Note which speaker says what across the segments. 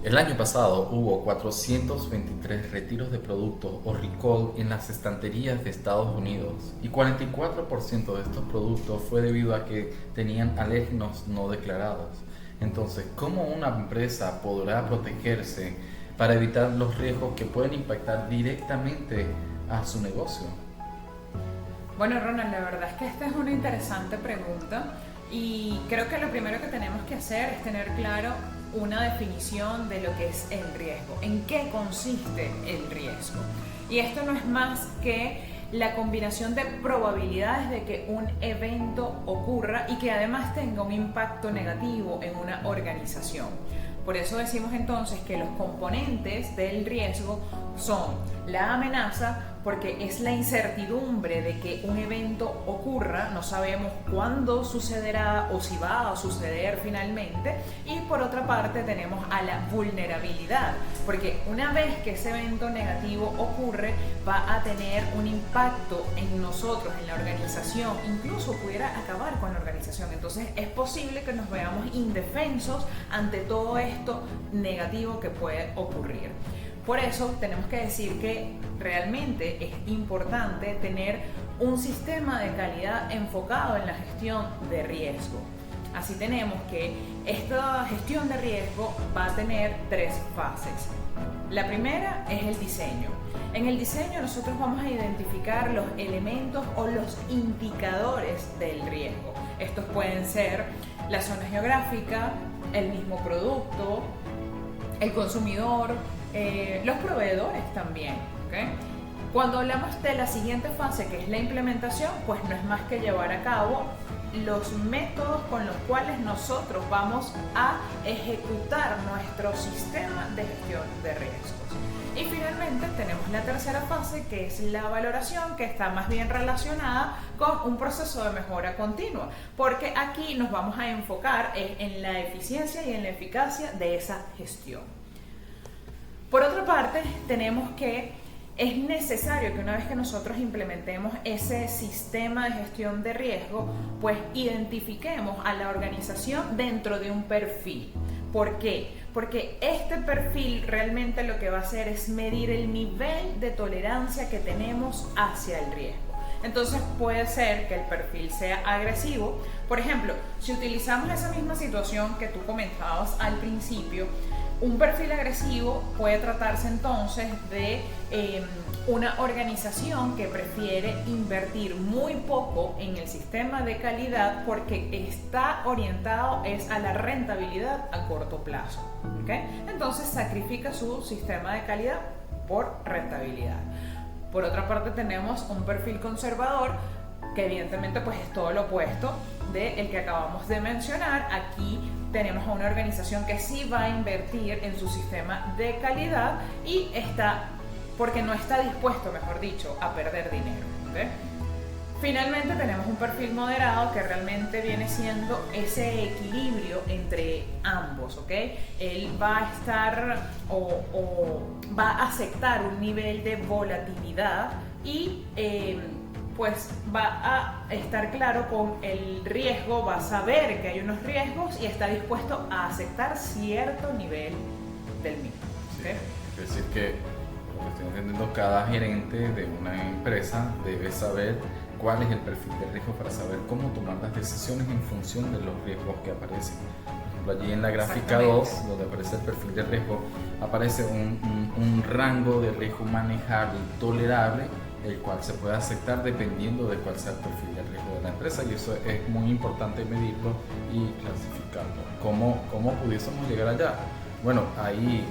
Speaker 1: El año pasado hubo 423 retiros de productos o recall en las estanterías de Estados Unidos y 44% de estos productos fue debido a que tenían alérgenos no declarados. Entonces, ¿cómo una empresa podrá protegerse para evitar los riesgos que pueden impactar directamente a su negocio?
Speaker 2: Bueno, Ronald, la verdad es que esta es una interesante pregunta y creo que lo primero que tenemos que hacer es tener claro una definición de lo que es el riesgo, en qué consiste el riesgo. Y esto no es más que la combinación de probabilidades de que un evento ocurra y que además tenga un impacto negativo en una organización. Por eso decimos entonces que los componentes del riesgo son la amenaza, porque es la incertidumbre de que un evento ocurra, no sabemos cuándo sucederá o si va a suceder finalmente, y por otra parte tenemos a la vulnerabilidad, porque una vez que ese evento negativo ocurre va a tener un impacto en nosotros, en la organización, incluso pudiera acabar con la organización. Entonces es posible que nos veamos indefensos ante todo esto negativo que puede ocurrir. Por eso tenemos que decir que realmente es importante tener un sistema de calidad enfocado en la gestión de riesgo. Así tenemos que esta gestión de riesgo va a tener tres fases. La primera es el diseño. En el diseño nosotros vamos a identificar los elementos o los indicadores del riesgo. Estos pueden ser la zona geográfica, el mismo producto, el consumidor, los proveedores también, ¿okay? Cuando hablamos de la siguiente fase, que es la implementación, pues no es más que llevar a cabo los métodos con los cuales nosotros vamos a ejecutar nuestro sistema de gestión de riesgos. Y finalmente tenemos la tercera fase, que es la valoración, que está más bien relacionada con un proceso de mejora continua, porque aquí nos vamos a enfocar en la eficiencia y en la eficacia de esa gestión. Por otra parte, tenemos que es necesario que una vez que nosotros implementemos ese sistema de gestión de riesgo, pues identifiquemos a la organización dentro de un perfil. ¿Por qué? Porque este perfil realmente lo que va a hacer es medir el nivel de tolerancia que tenemos hacia el riesgo. Entonces puede ser que el perfil sea agresivo. Por ejemplo, si utilizamos esa misma situación que tú comentabas al principio, un perfil agresivo puede tratarse entonces de una organización que prefiere invertir muy poco en el sistema de calidad porque está orientado a la rentabilidad a corto plazo, ¿okay? Entonces sacrifica su sistema de calidad por rentabilidad. Por otra parte tenemos un perfil conservador, que evidentemente pues es todo lo opuesto del que acabamos de mencionar. Aquí tenemos a una organización que sí va a invertir en su sistema de calidad y porque no está dispuesto, mejor dicho, a perder dinero, ¿okay? Finalmente tenemos un perfil moderado que realmente viene siendo ese equilibrio entre ambos, ¿ok? Él va a estar o va a aceptar un nivel de volatilidad y pues va a estar claro con el riesgo, va a saber que hay unos riesgos y está dispuesto a aceptar cierto nivel del mismo, ¿okay?
Speaker 1: Sí, es decir que, lo que estoy entendiendo, cada gerente de una empresa debe saber cuál es el perfil de riesgo para saber cómo tomar las decisiones en función de los riesgos que aparecen. Por ejemplo, allí en la gráfica 2, donde aparece el perfil de riesgo, aparece un rango de riesgo manejable y tolerable, el cual se puede aceptar dependiendo de cuál sea el perfil de riesgo de la empresa, y eso es muy importante medirlo y clasificarlo. ¿Cómo pudiésemos llegar allá? Bueno, hay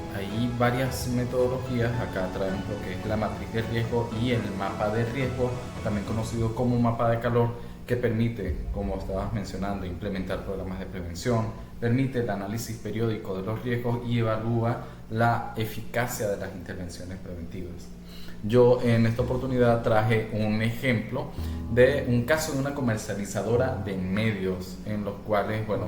Speaker 1: varias metodologías. Acá traemos lo que es la matriz de riesgo y el mapa de riesgo, también conocido como mapa de calor, que permite, como estabas mencionando, implementar programas de prevención, permite el análisis periódico de los riesgos y evalúa la eficacia de las intervenciones preventivas. Yo en esta oportunidad traje un ejemplo de un caso de una comercializadora de medios, en los cuales, bueno,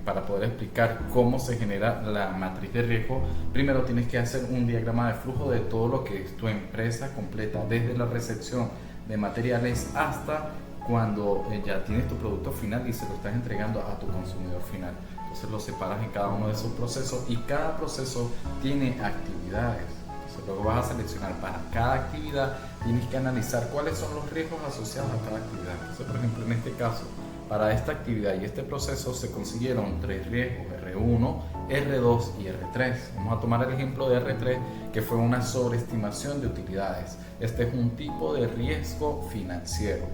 Speaker 1: para poder explicar cómo se genera la matriz de riesgo, primero tienes que hacer un diagrama de flujo de todo lo que es tu empresa completa, desde la recepción de materiales hasta cuando ya tienes tu producto final y se lo estás entregando a tu consumidor final. Entonces lo separas en cada uno de esos procesos y cada proceso tiene actividades. Entonces luego vas a seleccionar para cada actividad, tienes que analizar cuáles son los riesgos asociados a cada actividad. Entonces, por ejemplo, en este caso, para esta actividad y este proceso se consiguieron 3 riesgos: R1, R2 y R3. Vamos a tomar el ejemplo de R3, que fue una sobreestimación de utilidades. Este es un tipo de riesgo financiero.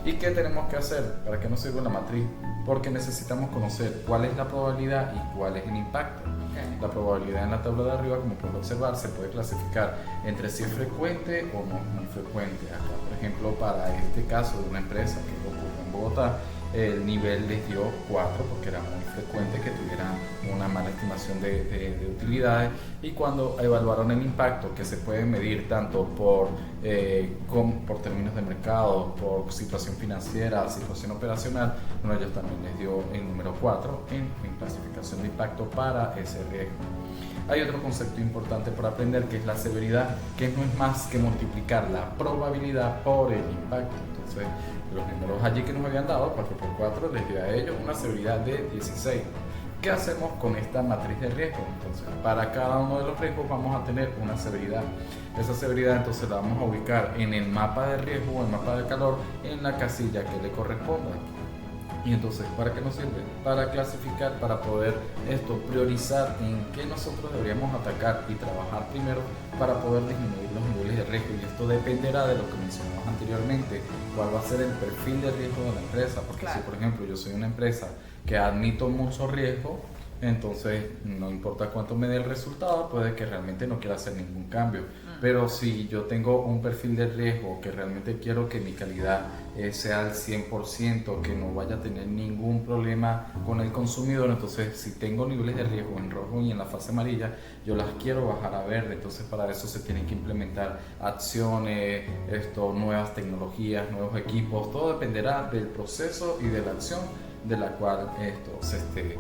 Speaker 1: ¿Y qué tenemos que hacer? ¿Para qué nos sirve la matriz? Porque necesitamos conocer cuál es la probabilidad y cuál es el impacto. La probabilidad en la tabla de arriba, como pueden observar, se puede clasificar entre si es frecuente o no muy frecuente. Acá, por ejemplo, para este caso de una empresa que ocurre en Bogotá, el nivel les dio 4 porque era muy frecuente que tuvieran una mala estimación de utilidades, y cuando evaluaron el impacto, que se puede medir tanto por términos de mercado, por situación financiera, situación operacional, bueno, ellos también les dio el número 4 en clasificación de impacto para ese riesgo. Hay otro concepto importante por aprender, que es la severidad, que no es más que multiplicar la probabilidad por el impacto. Entonces, los números allí que nos habían dado, 4 por 4, les dio a ellos una severidad de 16. ¿Qué hacemos con esta matriz de riesgo? Entonces, para cada uno de los riesgos vamos a tener una severidad. Esa severidad entonces la vamos a ubicar en el mapa de riesgo o el mapa de calor en la casilla que le corresponda. Y entonces, ¿para qué nos sirve? Para clasificar, para poder priorizar en qué nosotros deberíamos atacar y trabajar primero para poder disminuir los niveles de riesgo. Y esto dependerá de lo que mencionamos anteriormente, cuál va a ser el perfil de riesgo de la empresa. Porque claro, si por ejemplo yo soy una empresa que admito mucho riesgo, entonces no importa cuánto me dé el resultado, puede que realmente no quiera hacer ningún cambio. Pero si yo tengo un perfil de riesgo que realmente quiero que mi calidad sea al 100%, que no vaya a tener ningún problema con el consumidor, entonces si tengo niveles de riesgo en rojo y en la fase amarilla, yo las quiero bajar a verde. Entonces para eso se tienen que implementar acciones, nuevas tecnologías, nuevos equipos. Todo dependerá del proceso y de la acción de la cual se esté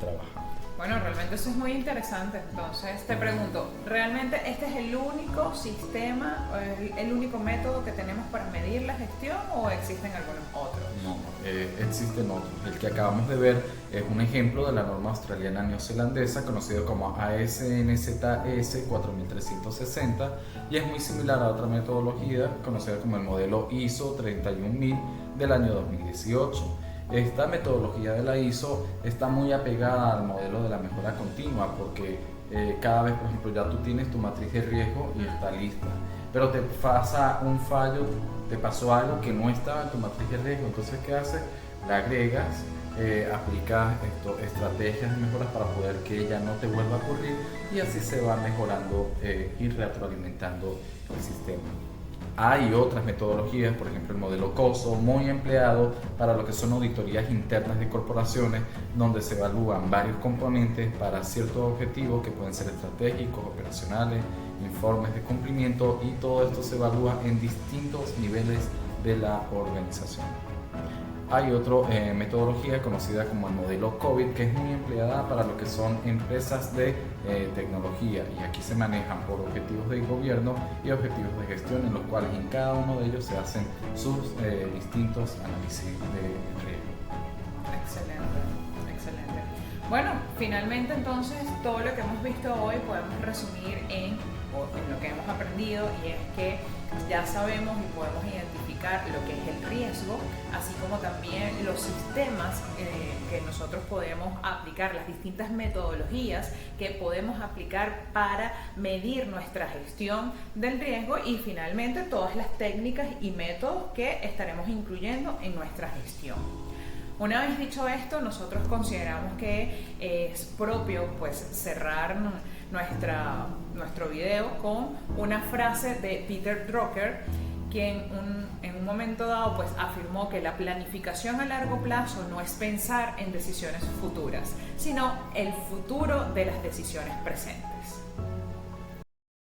Speaker 1: trabajando.
Speaker 2: Bueno, realmente eso es muy interesante. Entonces te pregunto, ¿realmente este es el único sistema, el único método que tenemos para medir la gestión, o existen algunos otros?
Speaker 1: No, existen otros. El que acabamos de ver es un ejemplo de la norma australiana neozelandesa conocido como ASNZS 4360, y es muy similar a otra metodología conocida como el modelo ISO 31000 del año 2018. Esta metodología de la ISO está muy apegada al modelo de la mejora continua, porque cada vez, por ejemplo, ya tú tienes tu matriz de riesgo y está lista, pero te pasa un fallo, te pasó algo que no estaba en tu matriz de riesgo. Entonces, ¿qué haces? La agregas, aplicas estrategias de mejoras para poder que ella no te vuelva a ocurrir, y así se va mejorando y retroalimentando el sistema. Hay otras metodologías, por ejemplo el modelo COSO, muy empleado para lo que son auditorías internas de corporaciones, donde se evalúan varios componentes para ciertos objetivos que pueden ser estratégicos, operacionales, informes de cumplimiento, y todo esto se evalúa en distintos niveles de la organización. Hay otra metodología conocida como el modelo COVID, que es muy empleada para lo que son empresas de tecnología, y aquí se manejan por objetivos de gobierno y objetivos de gestión, en los cuales en cada uno de ellos se hacen sus distintos análisis de riesgo.
Speaker 2: Excelente, excelente. Bueno, finalmente entonces todo lo que hemos visto hoy podemos resumir en lo que hemos aprendido, y es que ya sabemos y podemos identificar lo que es el riesgo, así como también los sistemas que nosotros podemos aplicar, las distintas metodologías que podemos aplicar para medir nuestra gestión del riesgo, y finalmente todas las técnicas y métodos que estaremos incluyendo en nuestra gestión. Una vez dicho esto, nosotros consideramos que es propio cerrar nuestro video con una frase de Peter Drucker, quien en un momento dado afirmó que la planificación a largo plazo no es pensar en decisiones futuras, sino el futuro de las decisiones presentes.